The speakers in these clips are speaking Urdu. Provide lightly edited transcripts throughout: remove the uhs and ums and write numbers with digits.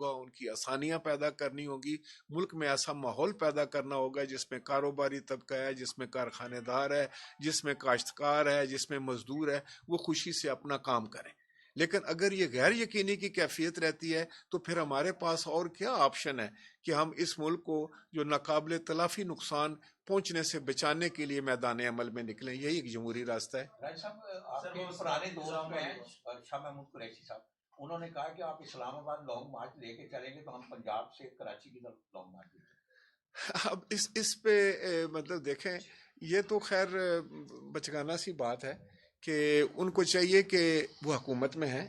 ہوگا, ان کی آسانیاں پیدا کرنی ہوگی, ملک میں ایسا ماحول پیدا کرنا ہوگا جس میں کاروباری طبقہ ہے, جس میں کارخانے دار ہے, جس میں کاشتکار ہے, جس میں مزدور ہے, وہ خوشی سے اپنا کام کریں. لیکن اگر یہ غیر یقینی کی کیفیت رہتی ہے تو پھر ہمارے پاس اور کیا آپشن ہے کہ ہم اس ملک کو جو ناقابل تلافی نقصان پہنچنے سے بچانے کے لیے میدان عمل میں نکلیں. یہی ایک جمہوری راستہ ہے. راج صاحب, آپ کے پرانے دوست ہیں شاہ محمود قریشی صاحب, انہوں نے کہا کہ آپ اسلام آباد لانگ مارچ لے کے چلیں گے تو ہم پنجاب سے کراچی کی طرف لانگ مارچ لیں گے. اب اس پہ مطلب دیکھیں, یہ تو خیر بچگانہ سی بات ہے کہ ان کو چاہیے کہ وہ حکومت میں ہیں,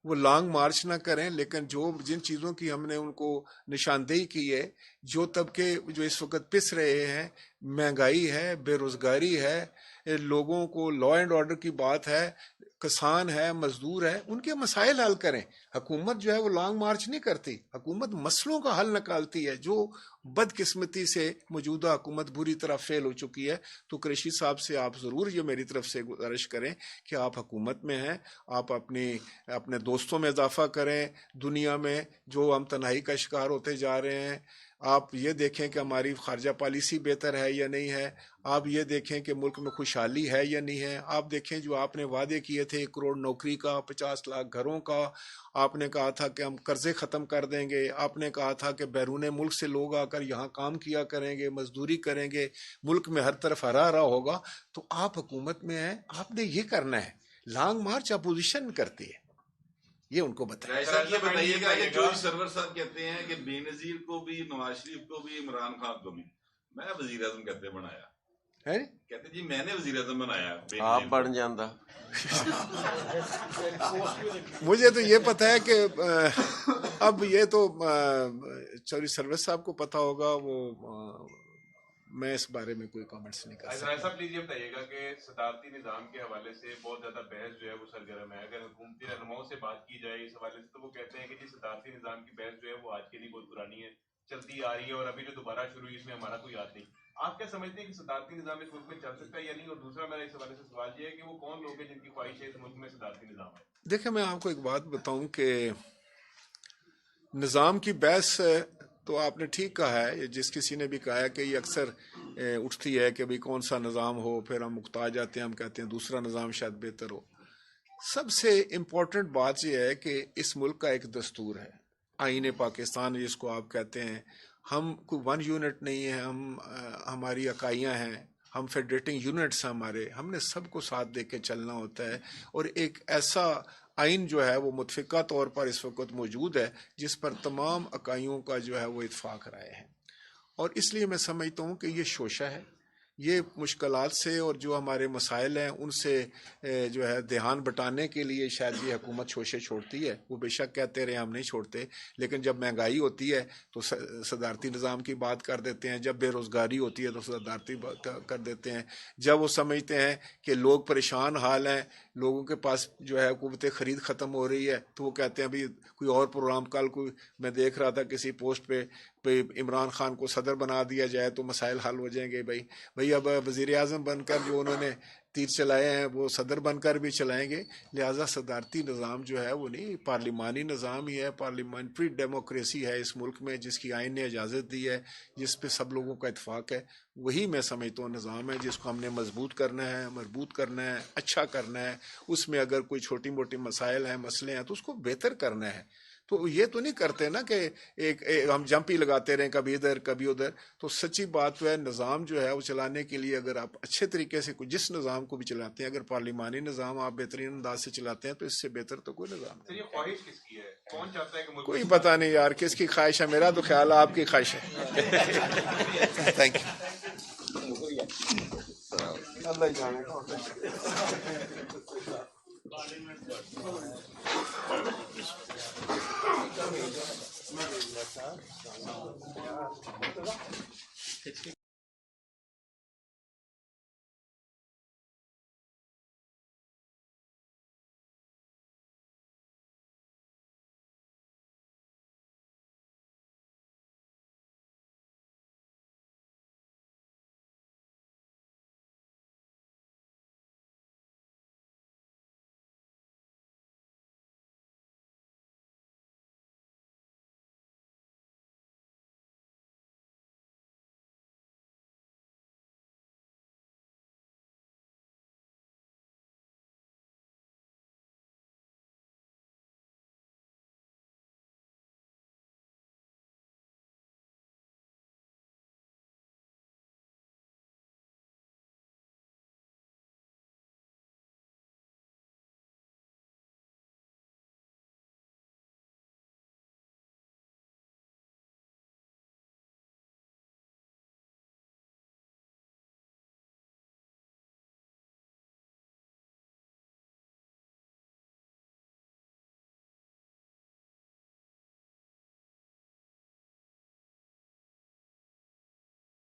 وہ لانگ مارچ نہ کریں, لیکن جن چیزوں کی ہم نے ان کو نشاندہی کی ہے, جو طبقے جو اس وقت پس رہے ہیں, مہنگائی ہے, بے روزگاری ہے, لوگوں کو لا اینڈ آرڈر کی بات ہے, کسان ہے, مزدور ہے, ان کے مسائل حل کریں. حکومت جو ہے وہ لانگ مارچ نہیں کرتی, حکومت مسئلوں کا حل نکالتی ہے. جو بدقسمتی سے موجودہ حکومت بری طرح فیل ہو چکی ہے, تو قریشی صاحب سے آپ ضرور یہ میری طرف سے گزارش کریں کہ آپ حکومت میں ہیں, آپ اپنے دوستوں میں اضافہ کریں. دنیا میں جو ہم تنہائی کا شکار ہوتے جا رہے ہیں, آپ یہ دیکھیں کہ ہماری خارجہ پالیسی بہتر ہے یا نہیں ہے, آپ یہ دیکھیں کہ ملک میں خوشحالی ہے یا نہیں ہے. آپ دیکھیں جو آپ نے وعدے کیے تھے 1 کروڑ نوکری کا, 50 لاکھ گھروں کا, آپ نے کہا تھا کہ ہم قرضے ختم کر دیں گے, آپ نے کہا تھا کہ بیرون ملک سے لوگ آ کر یہاں کام کیا کریں گے, مزدوری کریں گے, ملک میں ہر طرف ہرا ہرا ہوگا. تو آپ حکومت میں ہیں, آپ نے یہ کرنا ہے. لانگ مارچ اپوزیشن کرتی ہے, یہ ان کو بتائیں. یہ بتائیے گا کہ جو سرور صاحب کہتے ہیں کہ بے نظیر کو بھی, نواز شریف کو بھی, عمران خان کو بھی میں وزیر اعظم کہتے بنایا, کہتے جی میں نے وزیر اعظم بنایا, آپ بن جاندہ. مجھے تو یہ پتہ ہے کہ اب یہ تو چوہدری سروس صاحب کو پتہ ہوگا, وہ میں اس بارے میں کوئی کامنٹس نہیں کر سکتا. راج صاحب پلیز یہ بتائیے گا کہ صدارتی نظام کے حوالے سے بہت زیادہ بحث جو ہے وہ سرگرم ہے. اگر حکومتی رہنماؤں سے بات کی جائے اس حوالے سے تو وہ کہتے ہیں کہ جی صدارتی نظام کی بحث جو ہے وہ آج کے لیے بہت پرانی ہے, چلتی آ رہی ہے, اور ابھی جو دوبارہ شروع ہوئی اس میں ہمارا کوئی ہاتھ نہیں. آپ کیا سمجھتے ہیں کہ صدارتی نظام اس ملک میں چل سکتا ہے یا نہیں؟ اور دوسرا میرا اس حوالے سے سوال یہ ہے کہ وہ کون لوگ ہیں جن کی خواہش ہے اس ملک میں صدارتی نظام ہے؟ دیکھیں, میں آپ کو ایک بات بتاؤں کہ نظام کی بحث تو آپ نے ٹھیک کہا ہے. جس کسی نے بھی کہا ہے کہ یہ اکثر اٹھتی ہے کہ بھئی کون سا نظام ہو, پھر ہم مکتا جاتے ہیں, ہم کہتے ہیں دوسرا نظام شاید بہتر ہو. سب سے امپورٹنٹ بات یہ ہے کہ اس ملک کا ایک دستور ہے, آئین پاکستان جس کو آپ کہتے ہیں. ہم کوئی 1 یونٹ نہیں ہے, ہماری اکائیاں ہیں, ہم فیڈریٹنگ یونٹس ہیں ہمارے, ہم نے سب کو ساتھ دے کے چلنا ہوتا ہے. اور ایک ایسا آئین جو ہے وہ متفقہ طور پر اس وقت موجود ہے جس پر تمام اکائیوں کا جو ہے وہ اتفاق رائے ہے. اور اس لیے میں سمجھتا ہوں کہ یہ شوشہ ہے. یہ مشکلات سے اور جو ہمارے مسائل ہیں ان سے جو ہے دھیان بٹانے کے لیے شاید یہ حکومت شوشے چھوڑتی ہے. وہ بے شک کہتے رہے ہم نہیں چھوڑتے, لیکن جب مہنگائی ہوتی ہے تو صدارتی نظام کی بات کر دیتے ہیں, جب بے روزگاری ہوتی ہے تو صدارتی کر دیتے ہیں, جب وہ سمجھتے ہیں کہ لوگ پریشان حال ہیں, لوگوں کے پاس جو ہے قوت خرید ختم ہو رہی ہے, تو وہ کہتے ہیں ابھی کوئی اور پروگرام. کل کوئی میں دیکھ رہا تھا کسی پوسٹ پہ عمران خان کو صدر بنا دیا جائے تو مسائل حل ہو جائیں گے. بھئی اب وزیر اعظم بن کر جو انہوں نے تیر چلائے ہیں وہ صدر بن کر بھی چلائیں گے. لہٰذا صدارتی نظام جو ہے وہ نہیں, پارلیمانی نظام ہی ہے, پارلیمنٹری ڈیموکریسی ہے اس ملک میں جس کی آئین نے اجازت دی ہے, جس پہ سب لوگوں کا اتفاق ہے. وہی میں سمجھتا ہوں نظام ہے جس کو ہم نے مضبوط کرنا ہے, مربوط کرنا ہے, اچھا کرنا ہے. اس میں اگر کوئی چھوٹی موٹی مسائل ہیں, مسئلے ہیں, تو اس کو بہتر کرنا ہے. تو یہ تو نہیں کرتے نا کہ ایک ہم جمپ ہی لگاتے رہیں کبھی ادھر کبھی ادھر. تو سچی بات تو ہے نظام جو ہے وہ چلانے کے لیے اگر آپ اچھے طریقے سے جس نظام کو بھی چلاتے ہیں, اگر پارلیمانی نظام آپ بہترین انداز سے چلاتے ہیں تو اس سے بہتر تو کوئی نظام نہیں. یہ خواہش کس کی ہے؟ کون چاہتا ہے کہ کوئی پتہ نہیں یار کس کی خواہش ہے. میرا تو خیال ہے آپ کی خواہش ہے. Thank you.